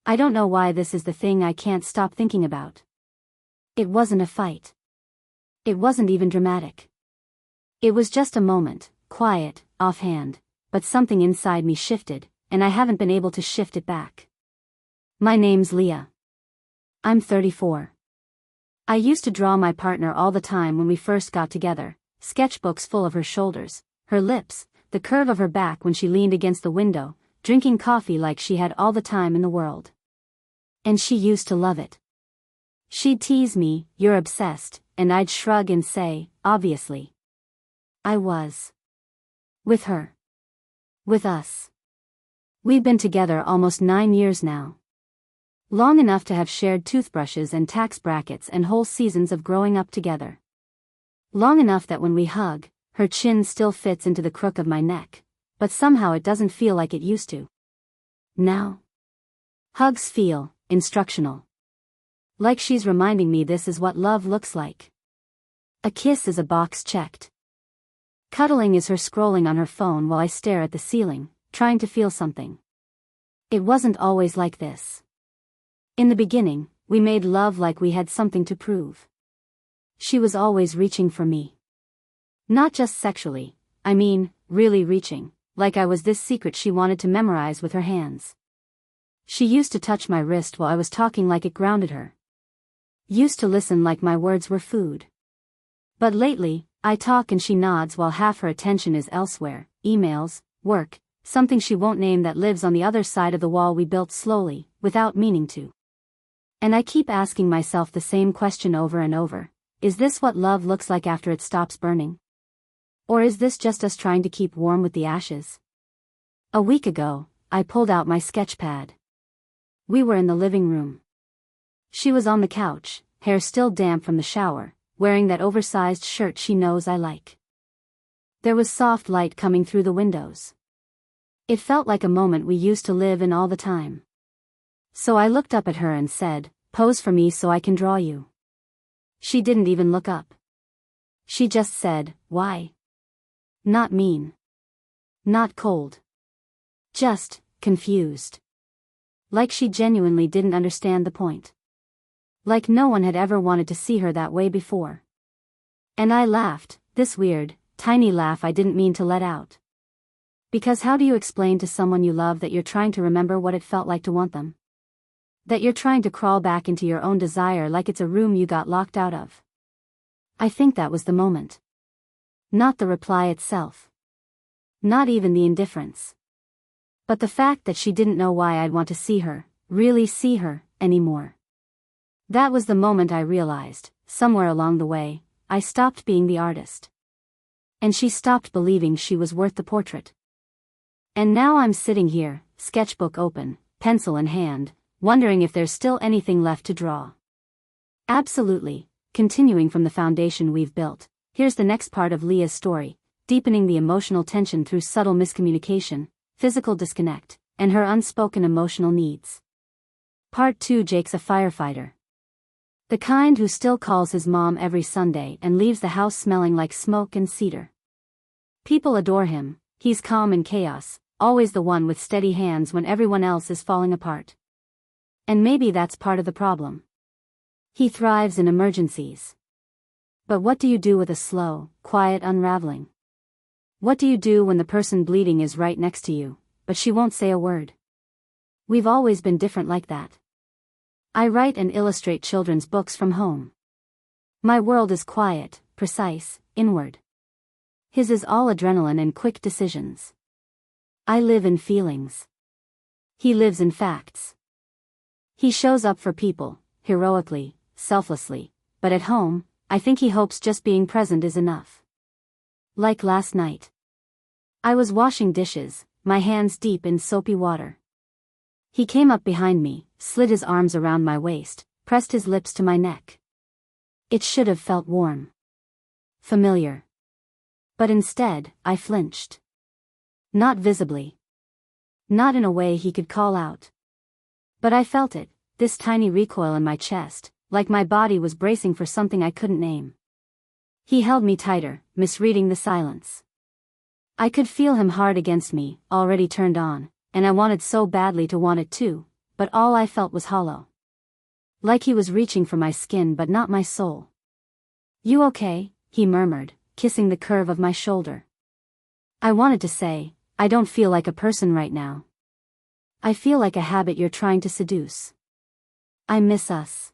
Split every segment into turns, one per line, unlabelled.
I don't know why this is the thing I can't stop thinking about. It wasn't a fight. It wasn't even dramatic. It was just a moment, quiet, offhand, but something inside me shifted, and I haven't been able to shift it back. My name's Leah. I'm 34. I used to draw my partner all the time when we first got together, sketchbooks full of her shoulders, her lips, the curve of her back when she leaned against the window, drinking coffee like she had all the time in the world. And she used to love it. She'd tease me, "You're obsessed," and I'd shrug and say, "Obviously." I was. With her. With us. We've been together almost 9 years now. Long enough to have shared toothbrushes and tax brackets and whole seasons of growing up together. Long enough that when we hug, her chin still fits into the crook of my neck, but somehow it doesn't feel like it used to. Now? Hugs feel instructional. Like she's reminding me this is what love looks like. A kiss is a box checked. Cuddling is her scrolling on her phone while I stare at the ceiling, trying to feel something. It wasn't always like this. In the beginning, we made love like we had something to prove. She was always reaching for me. Not just sexually, I mean, really reaching, like I was this secret she wanted to memorize with her hands. She used to touch my wrist while I was talking like it grounded her. Used to listen like my words were food. But lately, I talk and she nods while half her attention is elsewhere, emails, work, something she won't name that lives on the other side of the wall we built slowly, without meaning to. And I keep asking myself the same question over and over. Is this what love looks like after it stops burning? Or is this just us trying to keep warm with the ashes? A week ago, I pulled out my sketch pad. We were in the living room. She was on the couch, hair still damp from the shower, wearing that oversized shirt she knows I like. There was soft light coming through the windows. It felt like a moment we used to live in all the time. So I looked up at her and said, "Pose for me so I can draw you." She didn't even look up. She just said, "Why?" Not mean. Not cold. Just confused. Like she genuinely didn't understand the point. Like no one had ever wanted to see her that way before. And I laughed, this weird, tiny laugh I didn't mean to let out. Because how do you explain to someone you love that you're trying to remember what it felt like to want them? That you're trying to crawl back into your own desire like it's a room you got locked out of? I think that was the moment. Not the reply itself. Not even the indifference. But the fact that she didn't know why I'd want to see her, really see her, anymore. That was the moment I realized, somewhere along the way, I stopped being the artist. And she stopped believing she was worth the portrait. And now I'm sitting here, sketchbook open, pencil in hand, wondering if there's still anything left to draw. Absolutely, continuing from the foundation we've built, here's the next part of Leah's story, deepening the emotional tension through subtle miscommunication, physical disconnect, and her unspoken emotional needs. Part 2. Jake's a firefighter. The kind who still calls his mom every Sunday and leaves the house smelling like smoke and cedar. People adore him, he's calm in chaos, always the one with steady hands when everyone else is falling apart. And maybe that's part of the problem. He thrives in emergencies. But what do you do with a slow, quiet unraveling? What do you do when the person bleeding is right next to you, but she won't say a word? We've always been different like that. I write and illustrate children's books from home. My world is quiet, precise, inward. His is all adrenaline and quick decisions. I live in feelings. He lives in facts. He shows up for people, heroically, selflessly, but at home, I think he hopes just being present is enough. Like last night. I was washing dishes, my hands deep in soapy water. He came up behind me, slid his arms around my waist, pressed his lips to my neck. It should have felt warm. Familiar. But instead, I flinched. Not visibly. Not in a way he could call out. But I felt it, this tiny recoil in my chest, like my body was bracing for something I couldn't name. He held me tighter, misreading the silence. I could feel him hard against me, already turned on, and I wanted so badly to want it too, but all I felt was hollow. Like he was reaching for my skin but not my soul. "You okay?" he murmured, kissing the curve of my shoulder. I wanted to say, "I don't feel like a person right now. I feel like a habit you're trying to seduce. I miss us."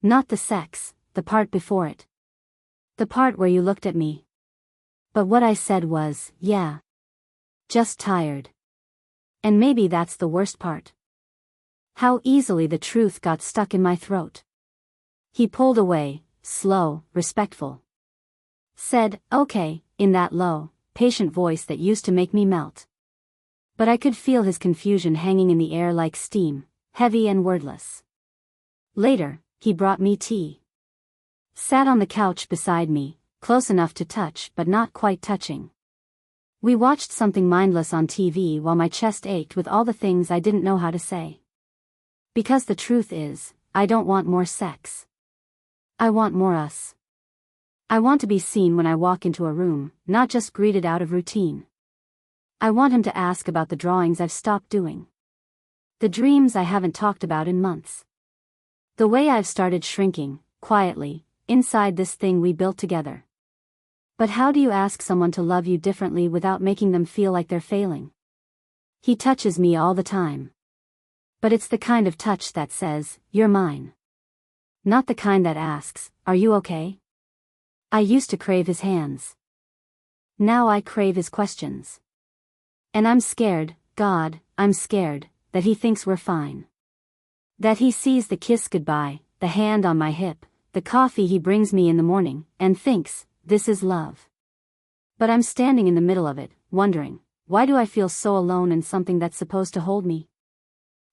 Not the sex, the part before it. The part where you looked at me. But what I said was, yeah. Just tired. And maybe that's the worst part. How easily the truth got stuck in my throat. He pulled away, slow, respectful. Said, "Okay," in that low, patient voice that used to make me melt. But I could feel his confusion hanging in the air like steam, heavy and wordless. Later, he brought me tea. Sat on the couch beside me, close enough to touch but not quite touching. We watched something mindless on TV while my chest ached with all the things I didn't know how to say. Because the truth is, I don't want more sex. I want more us. I want to be seen when I walk into a room, not just greeted out of routine. I want him to ask about the drawings I've stopped doing. The dreams I haven't talked about in months. The way I've started shrinking, quietly, inside this thing we built together. But how do you ask someone to love you differently without making them feel like they're failing? He touches me all the time. But it's the kind of touch that says, "You're mine." Not the kind that asks, "Are you okay?" I used to crave his hands. Now I crave his questions. And I'm scared, God, I'm scared, that he thinks we're fine. That he sees the kiss goodbye, the hand on my hip, the coffee he brings me in the morning, and thinks, this is love. But I'm standing in the middle of it, wondering, why do I feel so alone in something that's supposed to hold me?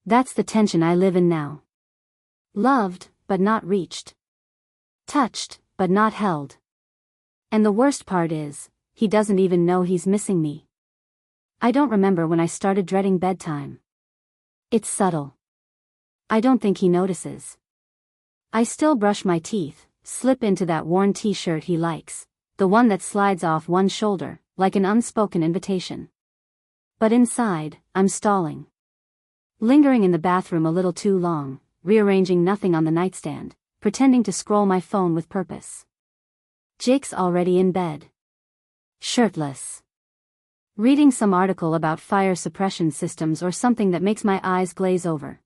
That's the tension I live in now. Loved, but not reached. Touched, but not held. And the worst part is, he doesn't even know he's missing me. I don't remember when I started dreading bedtime. It's subtle. I don't think he notices. I still brush my teeth, slip into that worn t-shirt he likes, the one that slides off one shoulder, like an unspoken invitation. But inside, I'm stalling. Lingering in the bathroom a little too long, rearranging nothing on the nightstand, pretending to scroll my phone with purpose. Jake's already in bed. Shirtless. Reading some article about fire suppression systems or something that makes my eyes glaze over.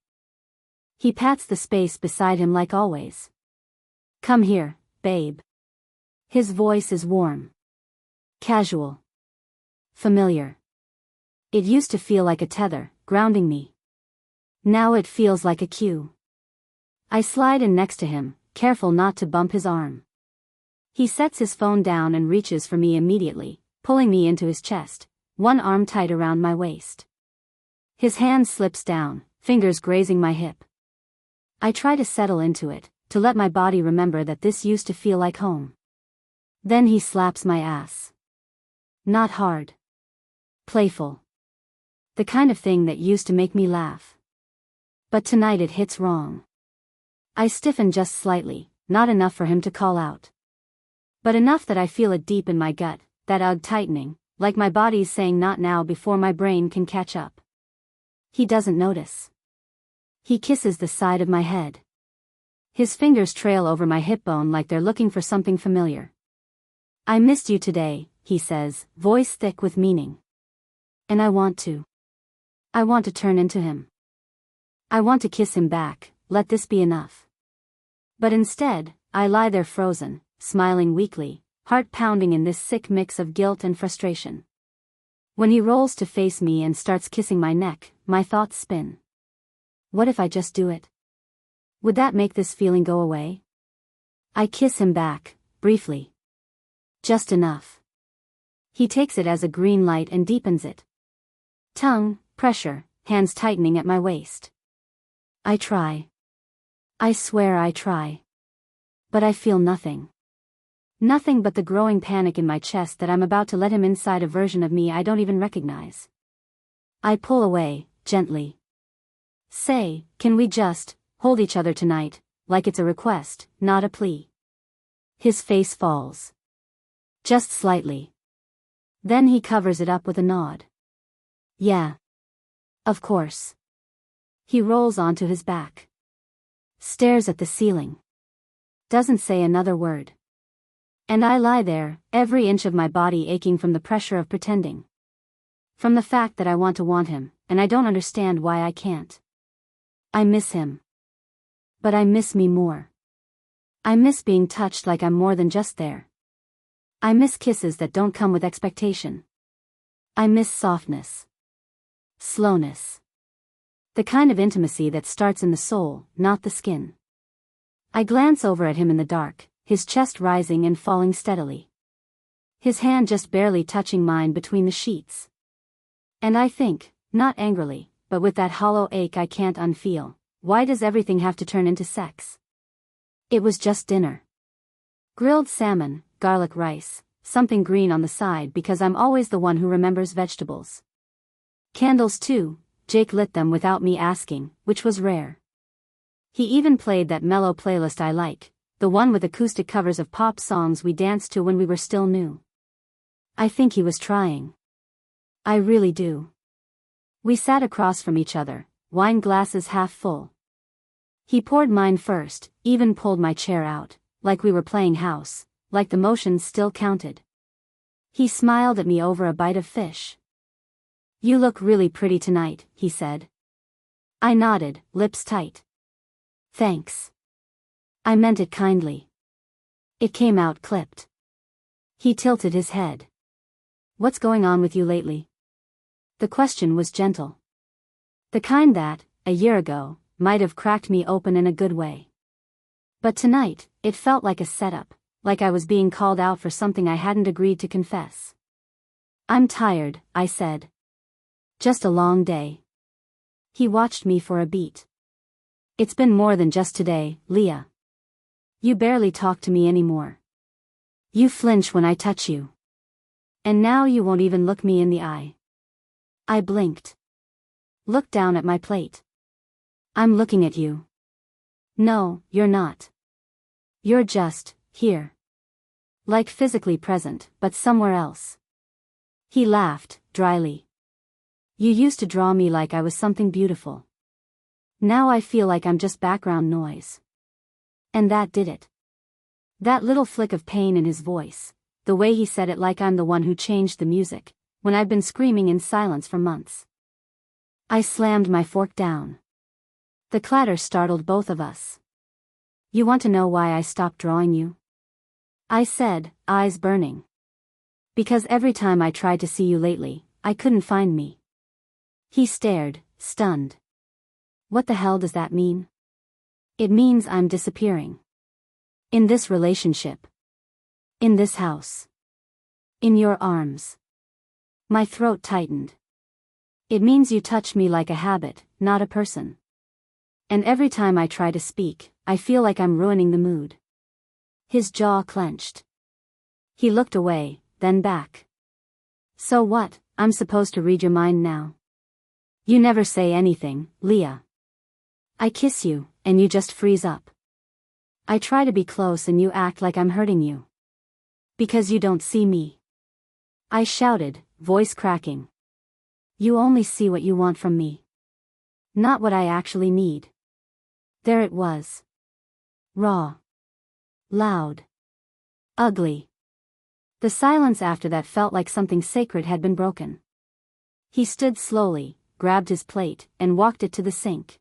He pats the space beside him like always. "Come here, babe." His voice is warm. Casual. Familiar. It used to feel like a tether, grounding me. Now it feels like a cue. I slide in next to him, careful not to bump his arm. He sets his phone down and reaches for me immediately, pulling me into his chest, one arm tight around my waist. His hand slips down, fingers grazing my hip. I try to settle into it, to let my body remember that this used to feel like home. Then he slaps my ass. Not hard. Playful. The kind of thing that used to make me laugh. But tonight it hits wrong. I stiffen just slightly, not enough for him to call out. But enough that I feel it deep in my gut, that ugh tightening, like my body's saying not now before my brain can catch up. He doesn't notice. He kisses the side of my head. His fingers trail over my hip bone like they're looking for something familiar. "I missed you today," he says, voice thick with meaning. And I want to. I want to turn into him. I want to kiss him back, let this be enough. But instead, I lie there frozen, smiling weakly, heart pounding in this sick mix of guilt and frustration. When he rolls to face me and starts kissing my neck, my thoughts spin. What if I just do it? Would that make this feeling go away? I kiss him back, briefly. Just enough. He takes it as a green light and deepens it. Tongue, pressure, hands tightening at my waist. I try. I swear I try. But I feel nothing. Nothing but the growing panic in my chest that I'm about to let him inside a version of me I don't even recognize. I pull away, gently. Say, can we just hold each other tonight, like it's a request, not a plea? His face falls. Just slightly. Then he covers it up with a nod. Yeah. Of course. He rolls onto his back. Stares at the ceiling. Doesn't say another word. And I lie there, every inch of my body aching from the pressure of pretending. From the fact that I want to want him, and I don't understand why I can't. I miss him. But I miss me more. I miss being touched like I'm more than just there. I miss kisses that don't come with expectation. I miss softness. Slowness. The kind of intimacy that starts in the soul, not the skin. I glance over at him in the dark, his chest rising and falling steadily. His hand just barely touching mine between the sheets. And I think, not angrily, but with that hollow ache I can't unfeel, why does everything have to turn into sex? It was just dinner. Grilled salmon, garlic rice, something green on the side because I'm always the one who remembers vegetables. Candles too, Jake lit them without me asking, which was rare. He even played that mellow playlist I like, the one with acoustic covers of pop songs we danced to when we were still new. I think he was trying. I really do. We sat across from each other, wine glasses half full. He poured mine first, even pulled my chair out, like we were playing house, like the motions still counted. He smiled at me over a bite of fish. You look really pretty tonight, he said. I nodded, lips tight. Thanks. I meant it kindly. It came out clipped. He tilted his head. What's going on with you lately? The question was gentle. The kind that, a year ago, might have cracked me open in a good way. But tonight, it felt like a setup, like I was being called out for something I hadn't agreed to confess. I'm tired, I said. Just a long day. He watched me for a beat. It's been more than just today, Leah. You barely talk to me anymore. You flinch when I touch you. And now you won't even look me in the eye. I blinked. Looked down at my plate. I'm looking at you. No, you're not. You're just, here. Like physically present, but somewhere else. He laughed, dryly. You used to draw me like I was something beautiful. Now I feel like I'm just background noise. And that did it. That little flick of pain in his voice, the way he said it like I'm the one who changed the music, when I've been screaming in silence for months. I slammed my fork down. The clatter startled both of us. You want to know why I stopped drawing you? I said, eyes burning. Because every time I tried to see you lately, I couldn't find me. He stared, stunned. What the hell does that mean? It means I'm disappearing. In this relationship. In this house. In your arms. My throat tightened. It means you touch me like a habit, not a person. And every time I try to speak, I feel like I'm ruining the mood. His jaw clenched. He looked away, then back. So what, I'm supposed to read your mind now? You never say anything, Leah. I kiss you, and you just freeze up. I try to be close and you act like I'm hurting you. Because you don't see me. I shouted, voice cracking. You only see what you want from me. Not what I actually need. There it was. Raw. Loud. Ugly. The silence after that felt like something sacred had been broken. He stood slowly, grabbed his plate, and walked it to the sink.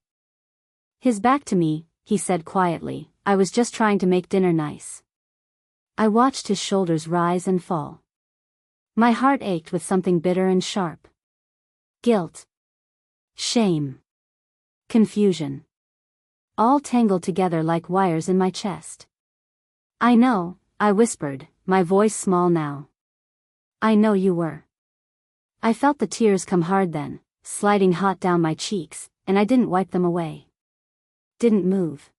His back to me, he said quietly, I was just trying to make dinner nice. I watched his shoulders rise and fall. My heart ached with something bitter and sharp. Guilt. Shame. Confusion. All tangled together like wires in my chest. I know, I whispered, my voice small now. I know you were. I felt the tears come hard then, sliding hot down my cheeks, and I didn't wipe them away. Didn't move.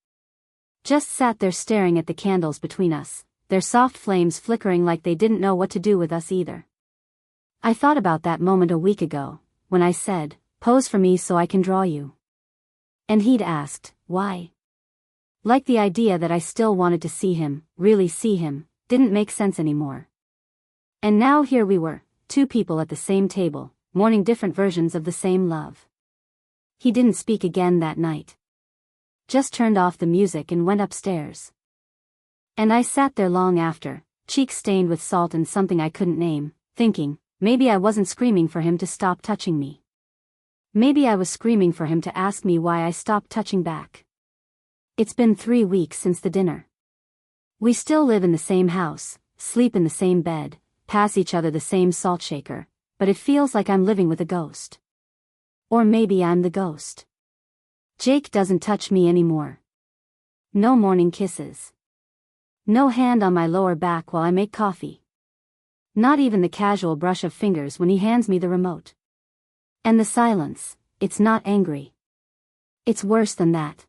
Just sat there staring at the candles between us, their soft flames flickering like they didn't know what to do with us either. I thought about that moment a week ago, when I said, pose for me so I can draw you. And he'd asked, why? Like the idea that I still wanted to see him, really see him, didn't make sense anymore. And now here we were, two people at the same table, mourning different versions of the same love. He didn't speak again that night. Just turned off the music and went upstairs. And I sat there long after, cheeks stained with salt and something I couldn't name, thinking, maybe I wasn't screaming for him to stop touching me. Maybe I was screaming for him to ask me why I stopped touching back. It's been 3 weeks since the dinner. We still live in the same house, sleep in the same bed, pass each other the same salt shaker, but it feels like I'm living with a ghost. Or maybe I'm the ghost. Jake doesn't touch me anymore. No morning kisses. No hand on my lower back while I make coffee. Not even the casual brush of fingers when he hands me the remote. And the silence, it's not angry. It's worse than that.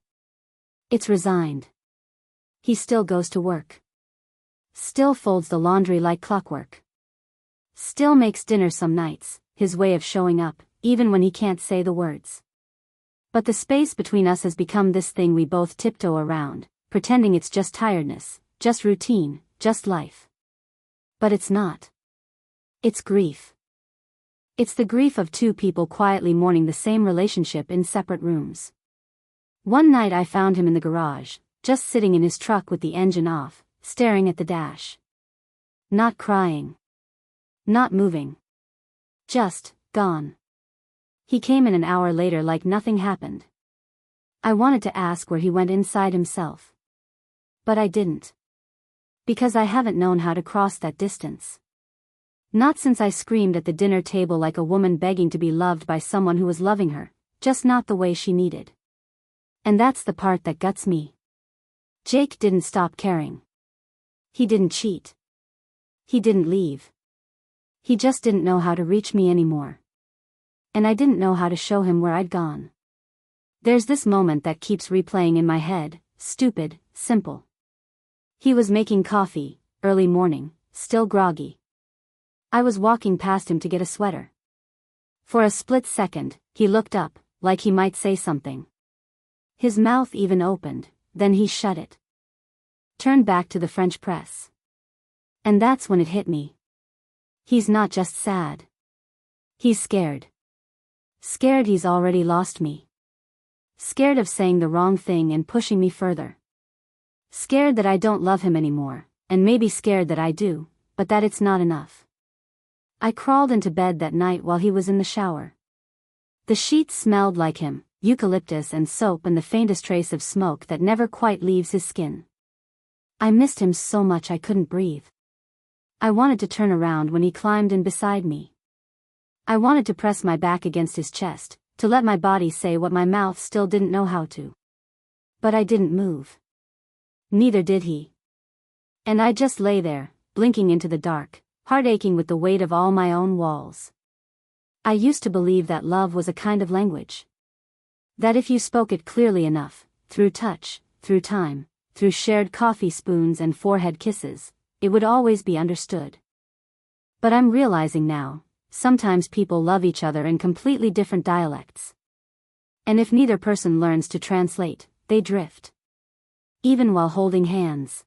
It's resigned. He still goes to work. Still folds the laundry like clockwork. Still makes dinner some nights, his way of showing up, even when he can't say the words. But the space between us has become this thing we both tiptoe around, pretending it's just tiredness, just routine, just life. But it's not. It's grief. It's the grief of two people quietly mourning the same relationship in separate rooms. One night I found him in the garage, just sitting in his truck with the engine off, staring at the dash. Not crying. Not moving. Just, gone. He came in an hour later like nothing happened. I wanted to ask where he went inside himself. But I didn't. Because I haven't known how to cross that distance. Not since I screamed at the dinner table like a woman begging to be loved by someone who was loving her, just not the way she needed. And that's the part that guts me. Jake didn't stop caring. He didn't cheat. He didn't leave. He just didn't know how to reach me anymore. And I didn't know how to show him where I'd gone. There's this moment that keeps replaying in my head, stupid, simple. He was making coffee, early morning, still groggy. I was walking past him to get a sweater. For a split second, he looked up, like he might say something. His mouth even opened, then he shut it. Turned back to the French press. And that's when it hit me. He's not just sad. He's scared. Scared he's already lost me. Scared of saying the wrong thing and pushing me further. Scared that I don't love him anymore, and maybe scared that I do, but that it's not enough. I crawled into bed that night while he was in the shower. The sheets smelled like him, eucalyptus and soap and the faintest trace of smoke that never quite leaves his skin. I missed him so much I couldn't breathe. I wanted to turn around when he climbed in beside me. I wanted to press my back against his chest, to let my body say what my mouth still didn't know how to. But I didn't move. Neither did he. And I just lay there, blinking into the dark, heart aching with the weight of all my own walls. I used to believe that love was a kind of language. That if you spoke it clearly enough, through touch, through time, through shared coffee spoons and forehead kisses, it would always be understood. But I'm realizing now, sometimes people love each other in completely different dialects. And if neither person learns to translate, they drift. Even while holding hands.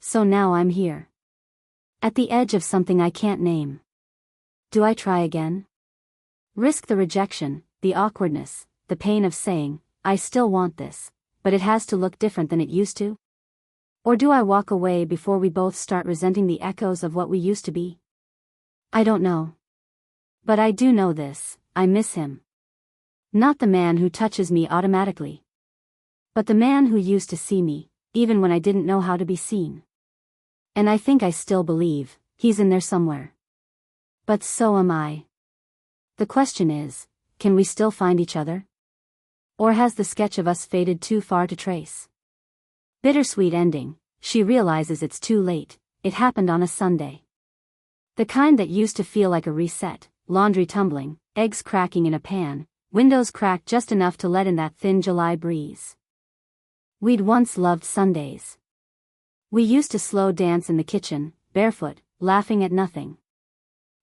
So now I'm here. At the edge of something I can't name. Do I try again? Risk the rejection, the awkwardness, the pain of saying, I still want this, but it has to look different than it used to? Or do I walk away before we both start resenting the echoes of what we used to be? I don't know. But I do know this, I miss him. Not the man who touches me automatically. But the man who used to see me, even when I didn't know how to be seen. And I think I still believe, he's in there somewhere. But so am I. The question is, can we still find each other? Or has the sketch of us faded too far to trace? Bittersweet ending, she realizes it's too late, it happened on a Sunday. The kind that used to feel like a reset, laundry tumbling, eggs cracking in a pan, windows cracked just enough to let in that thin July breeze. We'd once loved Sundays. We used to slow dance in the kitchen, barefoot, laughing at nothing.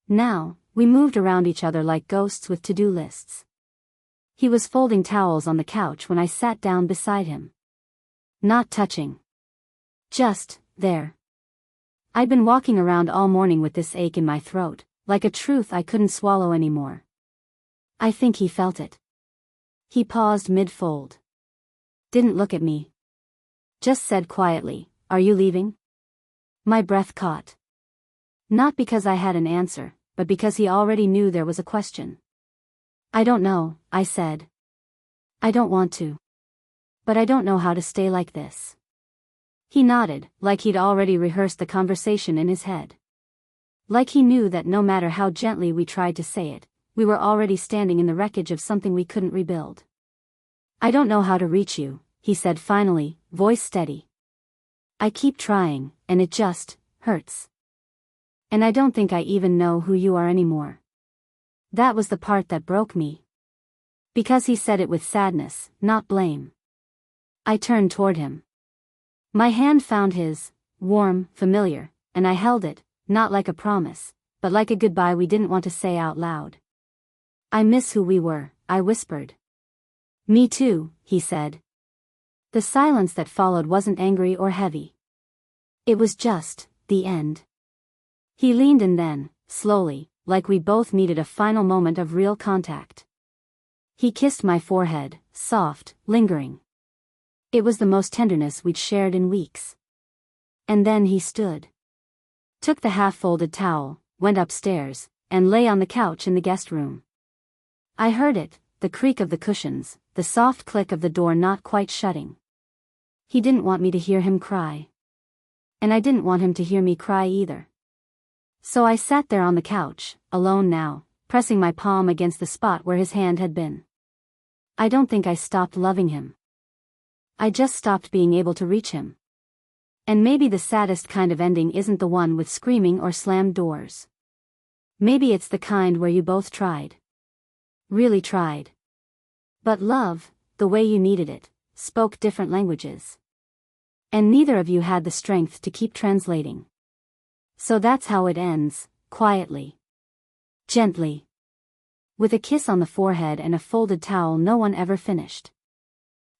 Now, we moved around each other like ghosts with to-do lists. He was folding towels on the couch when I sat down beside him. Not touching. Just, there. I'd been walking around all morning with this ache in my throat, like a truth I couldn't swallow anymore. I think he felt it. He paused mid-fold. Didn't look at me. Just said quietly, "Are you leaving?" My breath caught. Not because I had an answer, but because he already knew there was a question. "I don't know," I said. "I don't want to. But I don't know how to stay like this." He nodded, like he'd already rehearsed the conversation in his head. Like he knew that no matter how gently we tried to say it, we were already standing in the wreckage of something we couldn't rebuild. "I don't know how to reach you," he said finally, voice steady. "I keep trying, and it just hurts. And I don't think I even know who you are anymore." That was the part that broke me. Because he said it with sadness, not blame. I turned toward him. My hand found his, warm, familiar, and I held it, not like a promise, but like a goodbye we didn't want to say out loud. "I miss who we were," I whispered. "Me too," he said. The silence that followed wasn't angry or heavy. It was just the end. He leaned in then, slowly, like we both needed a final moment of real contact. He kissed my forehead, soft, lingering. It was the most tenderness we'd shared in weeks. And then he stood. Took the half-folded towel, went upstairs, and lay on the couch in the guest room. I heard it, the creak of the cushions, the soft click of the door not quite shutting. He didn't want me to hear him cry. And I didn't want him to hear me cry either. So I sat there on the couch, alone now, pressing my palm against the spot where his hand had been. I don't think I stopped loving him. I just stopped being able to reach him. And maybe the saddest kind of ending isn't the one with screaming or slammed doors. Maybe it's the kind where you both tried. Really tried. But love, the way you needed it, spoke different languages. And neither of you had the strength to keep translating. So that's how it ends, quietly. Gently. With a kiss on the forehead and a folded towel no one ever finished.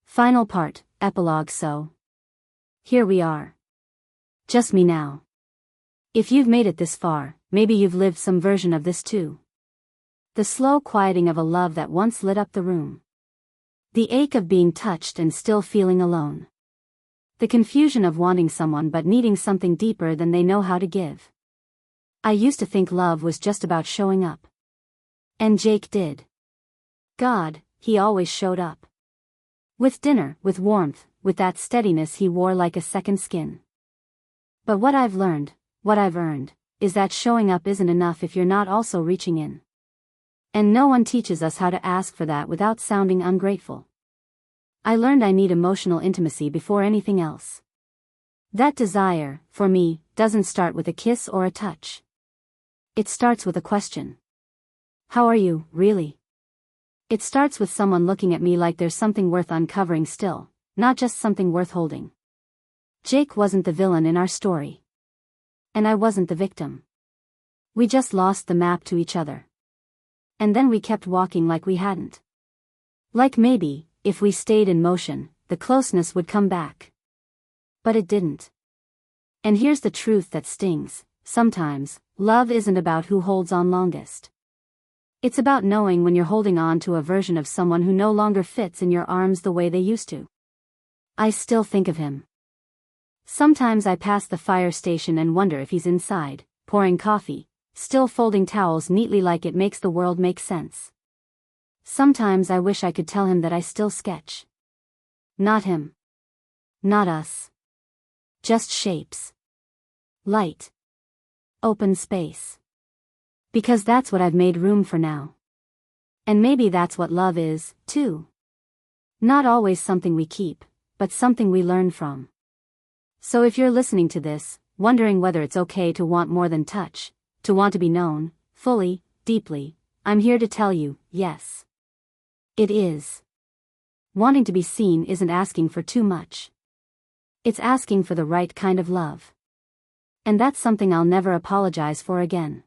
Final part, epilogue. So here we are. Just me now. If you've made it this far, maybe you've lived some version of this too. The slow quieting of a love that once lit up the room. The ache of being touched and still feeling alone. The confusion of wanting someone but needing something deeper than they know how to give. I used to think love was just about showing up. And Jake did. God, he always showed up. With dinner, with warmth, with that steadiness he wore like a second skin. But what I've learned, what I've earned, is that showing up isn't enough if you're not also reaching in. And no one teaches us how to ask for that without sounding ungrateful. I learned I need emotional intimacy before anything else. That desire, for me, doesn't start with a kiss or a touch. It starts with a question. How are you, really? It starts with someone looking at me like there's something worth uncovering still, not just something worth holding. Jake wasn't the villain in our story. And I wasn't the victim. We just lost the map to each other. And then we kept walking like we hadn't. Like maybe, if we stayed in motion, the closeness would come back. But it didn't. And here's the truth that stings. Sometimes, love isn't about who holds on longest. It's about knowing when you're holding on to a version of someone who no longer fits in your arms the way they used to. I still think of him. Sometimes I pass the fire station and wonder if he's inside, pouring coffee, still folding towels neatly like it makes the world make sense. Sometimes I wish I could tell him that I still sketch. Not him. Not us. Just shapes. Light. Open space. Because that's what I've made room for now. And maybe that's what love is, too. Not always something we keep, but something we learn from. So if you're listening to this, wondering whether it's okay to want more than touch, to want to be known, fully, deeply, I'm here to tell you, yes. It is. Wanting to be seen isn't asking for too much. It's asking for the right kind of love. And that's something I'll never apologize for again.